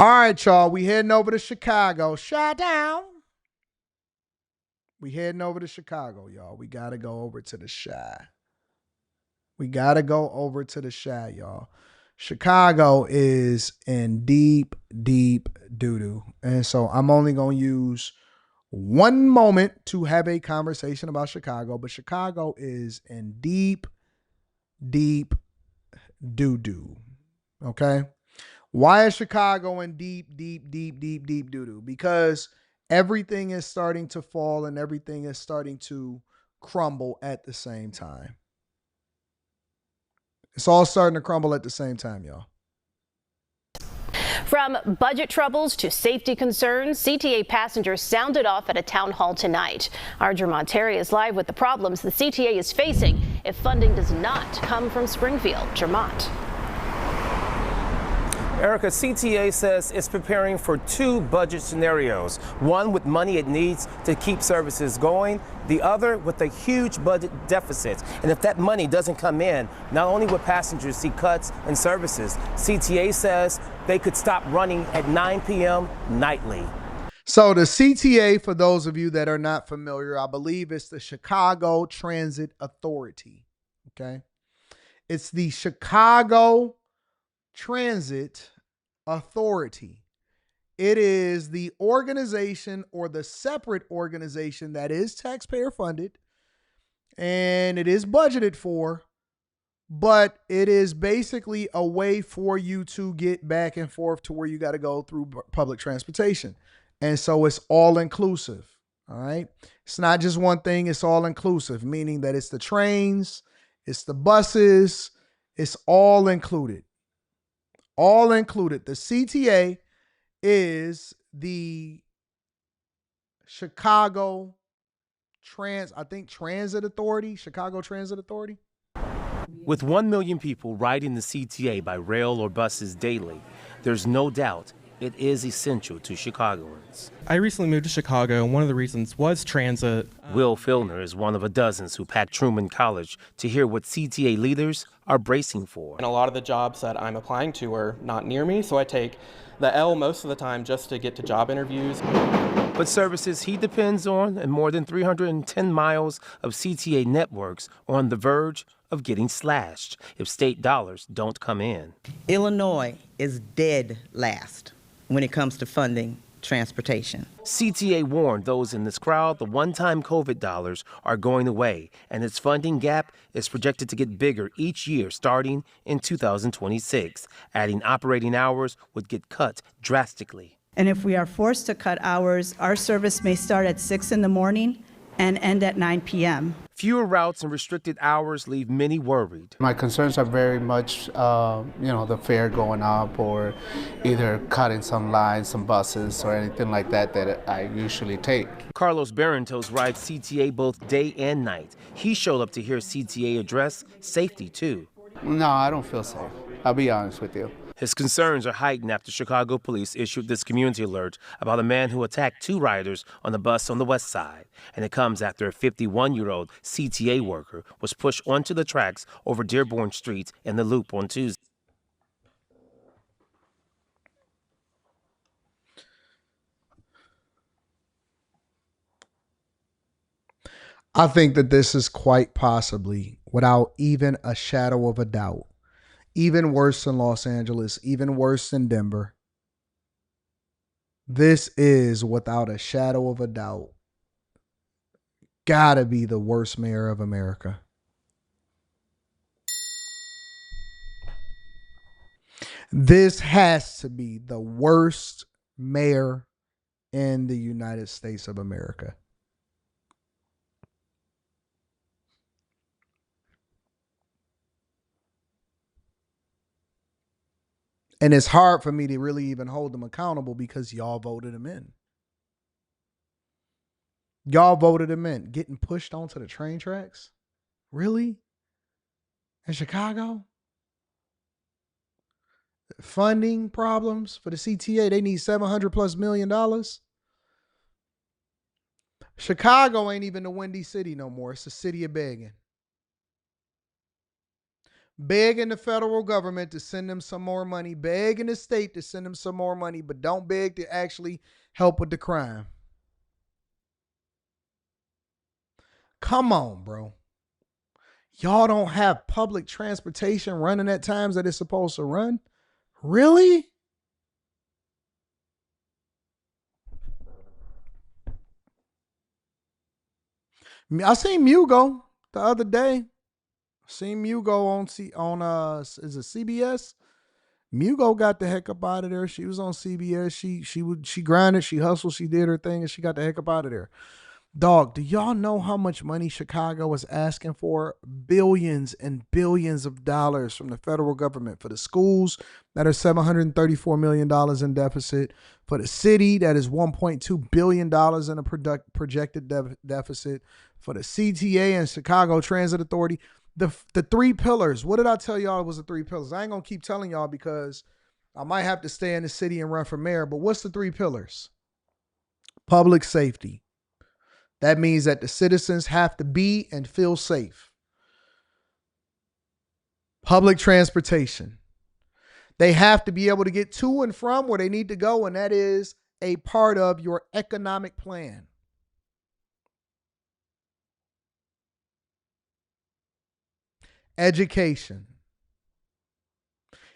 All right, y'all. We heading over to Chicago. Shut down. We heading over to Chicago, y'all. We gotta go over to the Chi. We gotta go over to the Chi, y'all. Chicago is in deep, deep doo-doo. And so I'm only gonna use one moment to have a conversation about Chicago, but Chicago is in deep, deep doo-doo. Okay. Why is Chicago in deep, deep, deep, deep, deep doo-doo? Because everything is starting to fall and everything is starting to crumble at the same time. It's all starting to crumble at the same time, y'all. From budget troubles to safety concerns, CTA passengers sounded off at a town hall tonight. Our Jermont Terry is live with the problems the CTA is facing if funding does not come from Springfield. Jermont. Erica, CTA says it's preparing for two budget scenarios, one with money it needs to keep services going, the other with a huge budget deficit. And if that money doesn't come in, not only will passengers see cuts in services, CTA says they could stop running at 9 p.m. nightly. So the CTA, for those of you that are not familiar, I believe it's the Chicago Transit Authority. Okay. It's the Chicago Transit Authority. It is the organization or the separate organization that is taxpayer funded and it is budgeted for, but it is basically a way for you to get back and forth to where you got to go through public transportation. And so it's all inclusive. All right. It's not just one thing, it's all inclusive, meaning that it's the trains, it's the buses, it's all included. All included. The CTA is the Chicago Transit Authority, Chicago Transit Authority. With 1 million people riding the CTA by rail or buses daily, there's no doubt it is essential to Chicagoans. I recently moved to Chicago, and one of the reasons was transit. Will Filner is one of a dozens who packed Truman College to hear what CTA leaders are bracing for. And a lot of the jobs that I'm applying to are not near me, so I take the L most of the time just to get to job interviews. But services he depends on and more than 310 miles of CTA networks are on the verge of getting slashed if state dollars don't come in. Illinois is dead last when it comes to funding transportation. CTA warned those in this crowd the one-time COVID dollars are going away, and its funding gap is projected to get bigger each year starting in 2026. Adding operating hours would get cut drastically. And if we are forced to cut hours, our service may start at 6 in the morning and end at 9 p.m. Fewer routes and restricted hours leave many worried. My concerns are very much, the fare going up or either cutting some lines, some buses or anything like that that I usually take. Carlos Barrentos rides CTA both day and night. He showed up to hear CTA address safety too. No, I don't feel safe. I'll be honest with you. His concerns are heightened after Chicago police issued this community alert about a man who attacked two riders on the bus on the west side. And it comes after a 51-year-old CTA worker was pushed onto the tracks over Dearborn Street in the Loop on Tuesday. I think that this is quite possibly, without even a shadow of a doubt, even worse than Los Angeles, even worse than Denver. This is, without a shadow of a doubt, gotta be the worst mayor of America. This has to be the worst mayor in the United States of America. And it's hard for me to really even hold them accountable because y'all voted them in. Y'all voted him in. Getting pushed onto the train tracks? Really? In Chicago? Funding problems for the CTA. They need $700+ million. Chicago ain't even the Windy City no more. It's the city of begging. begging the federal government to send them some more money, begging the state to send them some more money, but don't beg to actually help with the crime. Come on, bro. Y'all don't have public transportation running at times that it's supposed to run? Really? I seen Mugo the other day. Seen Mugo on is it CBS? Mugo got the heck up out of there. She was on CBS. She grinded, she hustled, she did her thing, and she got the heck up out of there. Dog, do y'all know how much money Chicago is asking for? Billions and billions of dollars from the federal government for the schools that are $734 million in deficit, for the city that is $1.2 billion in a projected deficit, for the CTA and Chicago Transit Authority. The three pillars. What did I tell y'all was the three pillars? I ain't going to keep telling y'all because I might have to stay in the city and run for mayor, but what's the three pillars? Public safety. That means that the citizens have to be and feel safe. Public transportation. They have to be able to get to and from where they need to go, and that is a part of your economic plan. Education.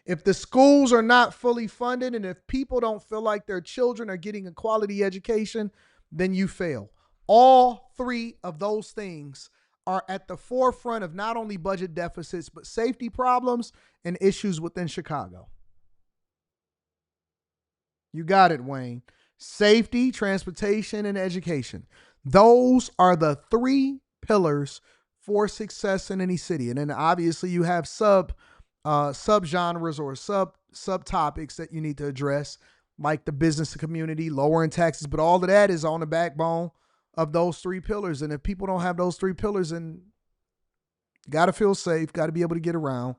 If the schools are not fully funded and if people don't feel like their children are getting a quality education, then you fail. All three of those things are at the forefront of not only budget deficits, but safety problems and issues within Chicago. You got it, Wayne. Safety, transportation, and education. Those are the three pillars for success in any city. And then obviously you have subgenres or subtopics that you need to address, like the business community, lowering taxes, but all of that is on the backbone of those three pillars. And if people don't have those three pillars, then you got to feel safe, got to be able to get around,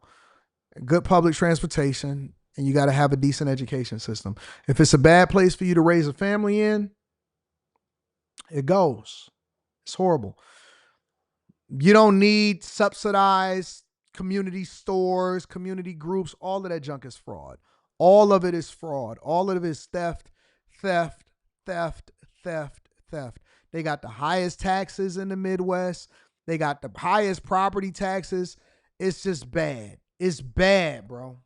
good public transportation, and you got to have a decent education system. If it's a bad place for you to raise a family in, it goes. It's horrible. You don't need subsidized community stores, community groups. All of that junk is fraud. All of it is fraud. All of it is theft. They got the highest taxes in the Midwest. They got the highest property taxes. It's just bad. It's bad, bro.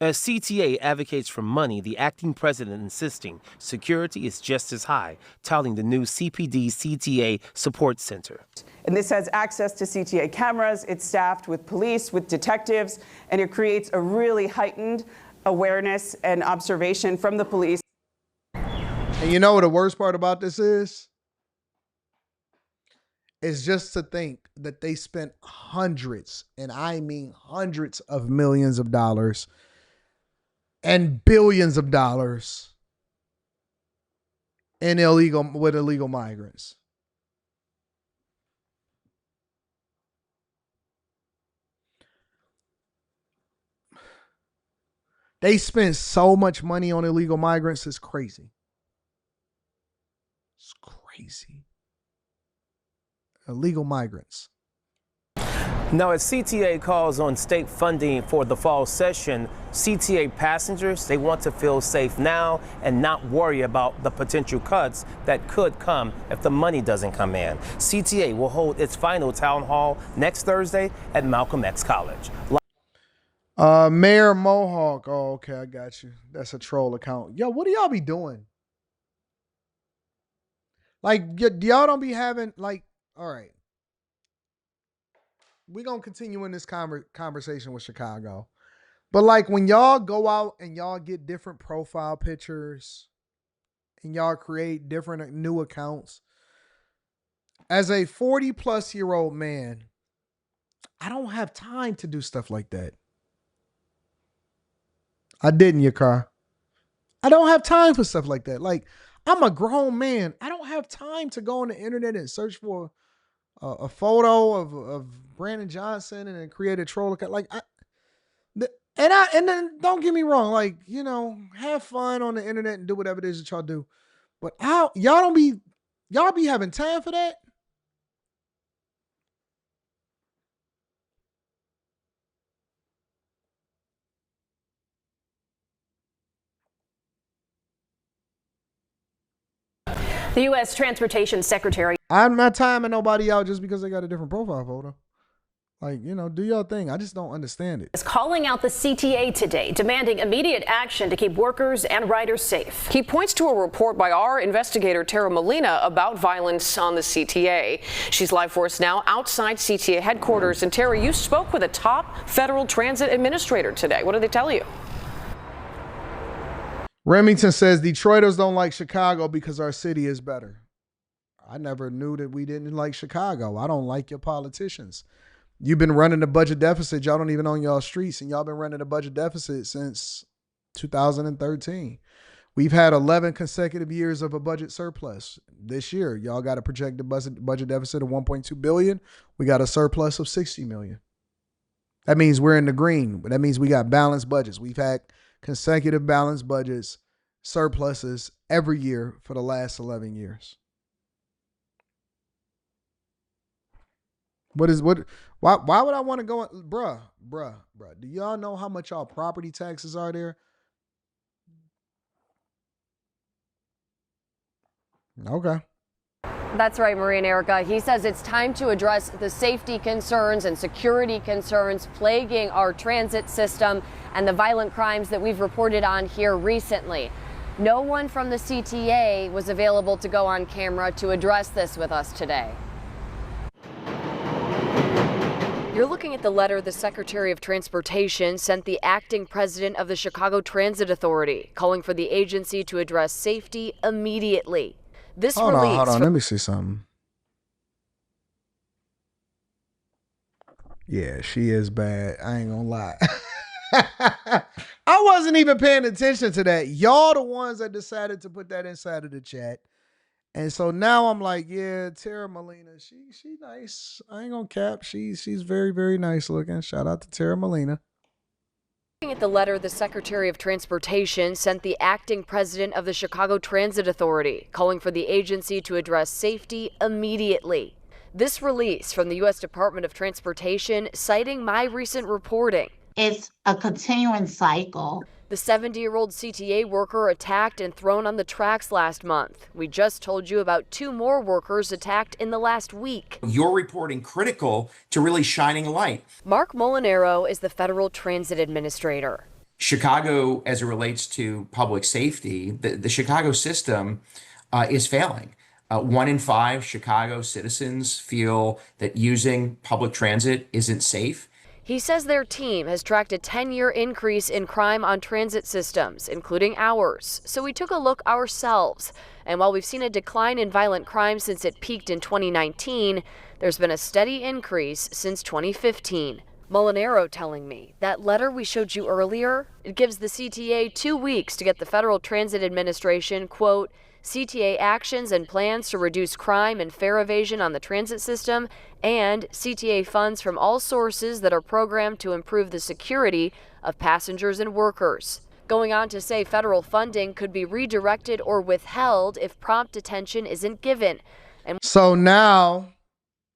As CTA advocates for money, the acting president insisting security is just as high, touting the new CPD CTA Support Center. And this has access to CTA cameras. It's staffed with police, with detectives, and it creates a really heightened awareness and observation from the police. And you know what the worst part about this is? It's just to think that they spent hundreds, and I mean hundreds of millions of dollars and billions of dollars in illegal migrants. They spent so much money on illegal migrants, it's crazy. It's crazy. Illegal migrants. Now, as CTA calls on state funding for the fall session, CTA passengers, they want to feel safe now and not worry about the potential cuts that could come if the money doesn't come in. CTA will hold its final town hall next Thursday at Malcolm X College. Mayor Mohawk. Oh, okay, I got you. That's a troll account. Yo, what do y'all be doing? Like, y'all don't be having, like, all right. We're going to continue in this conversation with Chicago. But, like, when y'all go out and y'all get different profile pictures and y'all create different new accounts, as a 40-plus-year-old man, I don't have time to do stuff like that. I didn't, your car. I don't have time for stuff like that. Like, I'm a grown man. I don't have time to go on the internet and search for a photo of Brandon Johnson and then create a troll account. Like, and then don't get me wrong. Like, you know, have fun on the internet and do whatever it is that y'all do. But y'all be having time for that? The U.S. Transportation Secretary. I'm not timing nobody out just because they got a different profile photo. Like, do your thing. I just don't understand it. Is calling out the CTA today, demanding immediate action to keep workers and riders safe. He points to a report by our investigator, Tara Molina, about violence on the CTA. She's live for us now outside CTA headquarters. And Tara, you spoke with a top federal transit administrator today. What did they tell you? Remington says Detroiters don't like Chicago because our city is better. I never knew that we didn't like Chicago. I don't like your politicians. You've been running a budget deficit. Y'all don't even own y'all streets, and y'all been running a budget deficit since 2013. We've had 11 consecutive years of a budget surplus. This year, y'all got a projected budget deficit of $1.2 billion. We got a surplus of $60 million. That means we're in the green. That means we got balanced budgets. We've had consecutive balanced budgets, surpluses every year for the last 11 years. Why would I want to go? Bruh. Do y'all know how much y'all property taxes are there? Okay. That's right, Marie and Erica. He says it's time to address the safety concerns and security concerns plaguing our transit system and the violent crimes that we've reported on here recently. No one from the CTA was available to go on camera to address this with us today. You're looking at the letter the Secretary of Transportation sent the acting president of the Chicago Transit Authority, calling for the agency to address safety immediately. This Hold on. Let me see something. Yeah, she is bad. I ain't gonna lie. I wasn't even paying attention to that. Y'all the ones that decided to put that inside of the chat. And so now I'm like, yeah, Tara Molina, she nice. I ain't gonna cap. She's very, very nice looking. Shout out to Tara Molina. Looking at the letter the Secretary of Transportation sent the acting president of the Chicago Transit Authority, calling for the agency to address safety immediately. This release from the U.S. Department of Transportation citing my recent reporting. It's a continuing cycle. The 70-year-old CTA worker attacked and thrown on the tracks last month. We just told you about 2 more workers attacked in the last week. You're reporting critical to really shining a light. Mark Molinaro is the federal transit administrator. Chicago, as it relates to public safety, the Chicago system is failing. 1 in 5 Chicago citizens feel that using public transit isn't safe. He says their team has tracked a 10-year increase in crime on transit systems, including ours. So we took a look ourselves. And while we've seen a decline in violent crime since it peaked in 2019, there's been a steady increase since 2015. Molinaro telling me that letter we showed you earlier, it gives the CTA 2 weeks to get the Federal Transit Administration, quote, CTA actions and plans to reduce crime and fare evasion on the transit system, and CTA funds from all sources that are programmed to improve the security of passengers and workers. Going on to say federal funding could be redirected or withheld if prompt attention isn't given. And so now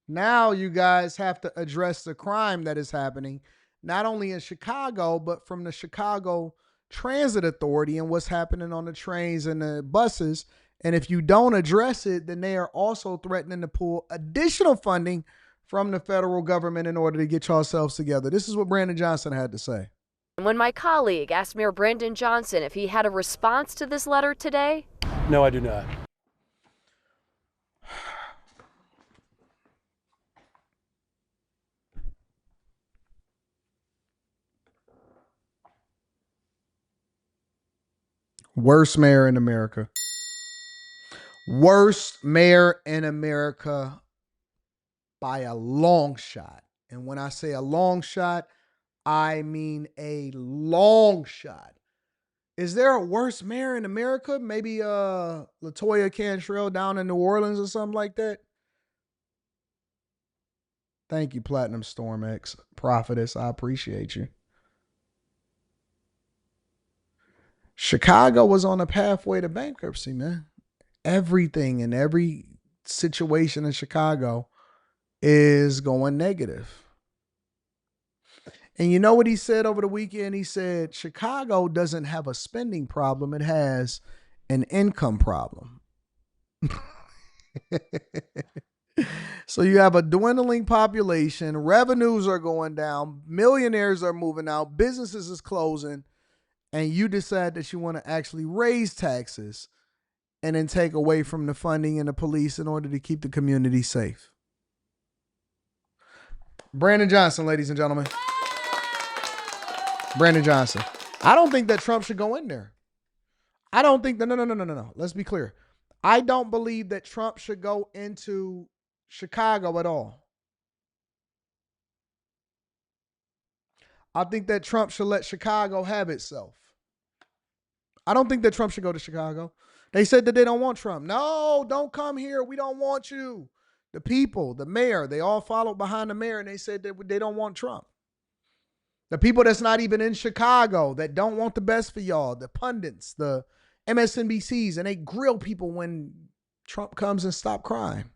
you guys have to address the crime that is happening, not only in Chicago, but from the Chicago Transit Authority and what's happening on the trains and the buses. And if you don't address it, then they are also threatening to pull additional funding from the federal government in order to get yourselves together. This is what Brandon Johnson had to say. When my colleague asked Mayor Brandon Johnson if he had a response to this letter today, no, I do not. Worst mayor in America. Worst mayor in America by a long shot. And when I say a long shot, I mean a long shot. Is there a worse mayor in America? Maybe LaToya Cantrell down in New Orleans or something like that? Thank you, Platinum Storm X Prophetess. I appreciate you. Chicago was on a pathway to bankruptcy, man. Everything in every situation in Chicago is going negative. And you know what he said over the weekend? He said, Chicago doesn't have a spending problem. It has an income problem. So you have a dwindling population, revenues are going down, millionaires are moving out, businesses is closing, and you decide that you want to actually raise taxes and then take away from the funding and the police in order to keep the community safe. Brandon Johnson, ladies and gentlemen. Brandon Johnson. I don't think that Trump should go in there. I don't think that, no. Let's be clear. I don't believe that Trump should go into Chicago at all. I think that Trump should let Chicago have itself. I don't think that Trump should go to Chicago. They said that they don't want Trump. No, don't come here. We don't want you. The people, the mayor, they all followed behind the mayor and they said that they don't want Trump. The people that's not even in Chicago that don't want the best for y'all, the pundits, the MSNBCs, and they grill people when Trump comes and stop crime.